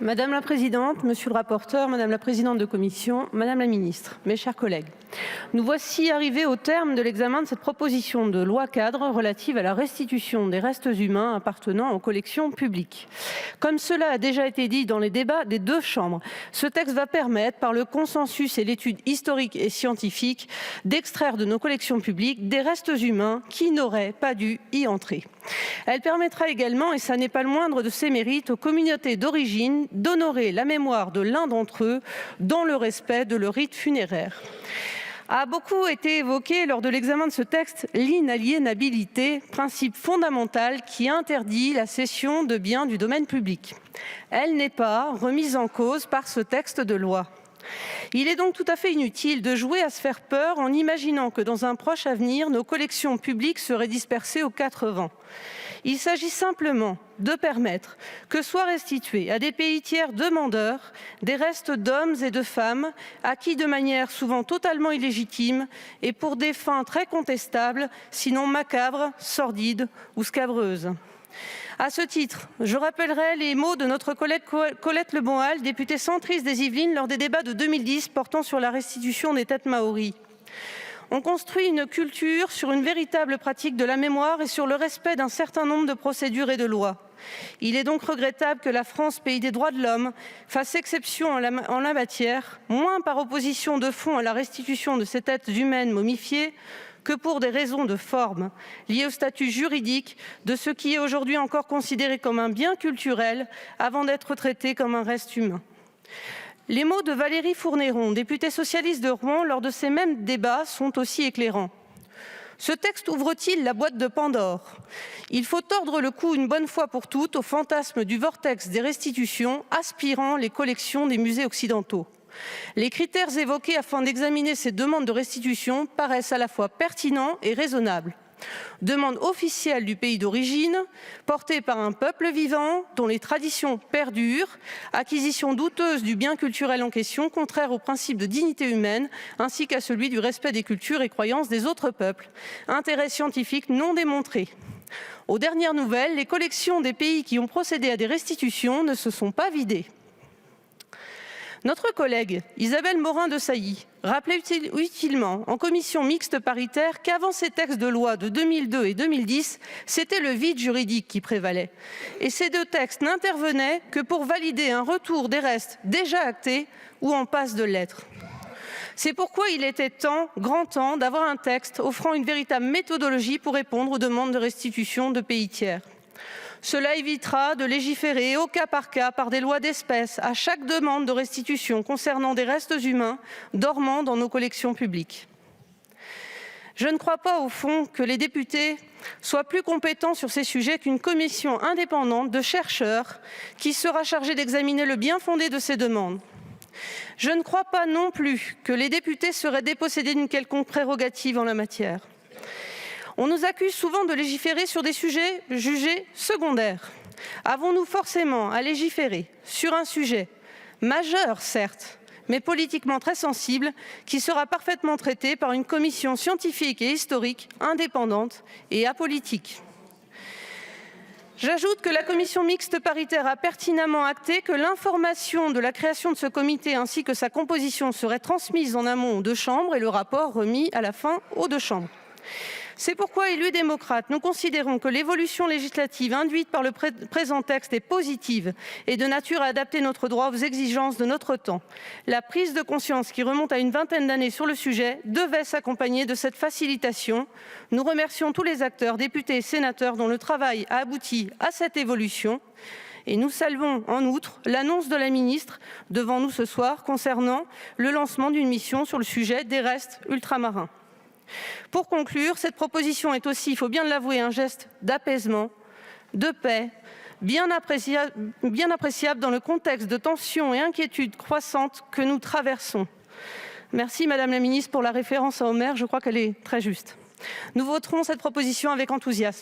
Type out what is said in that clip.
Madame la présidente, monsieur le rapporteur, madame la présidente de commission, madame la ministre, mes chers collègues, nous voici arrivés au terme de l'examen de cette proposition de loi cadre relative à la restitution des restes humains appartenant aux collections publiques. Comme cela a déjà été dit dans les débats des deux chambres, ce texte va permettre, par le consensus et l'étude historique et scientifique, d'extraire de nos collections publiques des restes humains qui n'auraient pas dû y entrer. Elle permettra également, et ça n'est pas le moindre de ses mérites, aux communautés d'origine d'honorer la mémoire de l'un d'entre eux dans le respect de leur rite funéraire. A beaucoup été évoqué lors de l'examen de ce texte l'inaliénabilité, principe fondamental qui interdit la cession de biens du domaine public. Elle n'est pas remise en cause par ce texte de loi. Il est donc tout à fait inutile de jouer à se faire peur en imaginant que dans un proche avenir, nos collections publiques seraient dispersées aux quatre vents. Il s'agit simplement de permettre que soient restitués à des pays tiers demandeurs des restes d'hommes et de femmes acquis de manière souvent totalement illégitime et pour des fins très contestables, sinon macabres, sordides ou scabreuses. À ce titre, je rappellerai les mots de notre collègue Colette Lebonhal, députée centriste des Yvelines, lors des débats de 2010 portant sur la restitution des têtes maories. On construit une culture sur une véritable pratique de la mémoire et sur le respect d'un certain nombre de procédures et de lois. Il est donc regrettable que la France, pays des droits de l'homme, fasse exception en la matière, moins par opposition de fond à la restitution de ces têtes humaines momifiées que pour des raisons de forme, liées au statut juridique de ce qui est aujourd'hui encore considéré comme un bien culturel avant d'être traité comme un reste humain. Les mots de Valérie Fournéron, députée socialiste de Rouen, lors de ces mêmes débats, sont aussi éclairants. Ce texte ouvre-t-il la boîte de Pandore? Il faut tordre le cou une bonne fois pour toutes au fantasme du vortex des restitutions aspirant les collections des musées occidentaux. Les critères évoqués afin d'examiner ces demandes de restitution paraissent à la fois pertinents et raisonnables. Demande officielle du pays d'origine, portée par un peuple vivant dont les traditions perdurent, acquisition douteuse du bien culturel en question, contraire au principe de dignité humaine, ainsi qu'à celui du respect des cultures et croyances des autres peuples, intérêt scientifique non démontré. Aux dernières nouvelles, les collections des pays qui ont procédé à des restitutions ne se sont pas vidées. Notre collègue Isabelle Morin-Desailly rappelait utilement en commission mixte paritaire qu'avant ces textes de loi de 2002 et 2010, c'était le vide juridique qui prévalait. Et ces deux textes n'intervenaient que pour valider un retour des restes déjà actés ou en passe de l'être. C'est pourquoi il était grand temps d'avoir un texte offrant une véritable méthodologie pour répondre aux demandes de restitution de pays tiers. Cela évitera de légiférer au cas par cas par des lois d'espèce à chaque demande de restitution concernant des restes humains dormant dans nos collections publiques. Je ne crois pas, au fond, que les députés soient plus compétents sur ces sujets qu'une commission indépendante de chercheurs qui sera chargée d'examiner le bien-fondé de ces demandes. Je ne crois pas non plus que les députés seraient dépossédés d'une quelconque prérogative en la matière. On nous accuse souvent de légiférer sur des sujets jugés secondaires. Avons-nous forcément à légiférer sur un sujet majeur, certes, mais politiquement très sensible, qui sera parfaitement traité par une commission scientifique et historique, indépendante et apolitique? J'ajoute que la commission mixte paritaire a pertinemment acté que l'information de la création de ce comité ainsi que sa composition serait transmise en amont aux deux chambres et le rapport remis à la fin aux deux chambres. C'est pourquoi, élus démocrates, nous considérons que l'évolution législative induite par le présent texte est positive et de nature à adapter notre droit aux exigences de notre temps. La prise de conscience qui remonte à une vingtaine d'années sur le sujet devait s'accompagner de cette facilitation. Nous remercions tous les acteurs, députés et sénateurs, dont le travail a abouti à cette évolution. Et nous saluons en outre l'annonce de la ministre devant nous ce soir concernant le lancement d'une mission sur le sujet des restes ultramarins. Pour conclure, cette proposition est aussi, il faut bien l'avouer, un geste d'apaisement, de paix, bien appréciable dans le contexte de tensions et inquiétudes croissantes que nous traversons. Merci Madame la Ministre pour la référence à Homère, je crois qu'elle est très juste. Nous voterons cette proposition avec enthousiasme.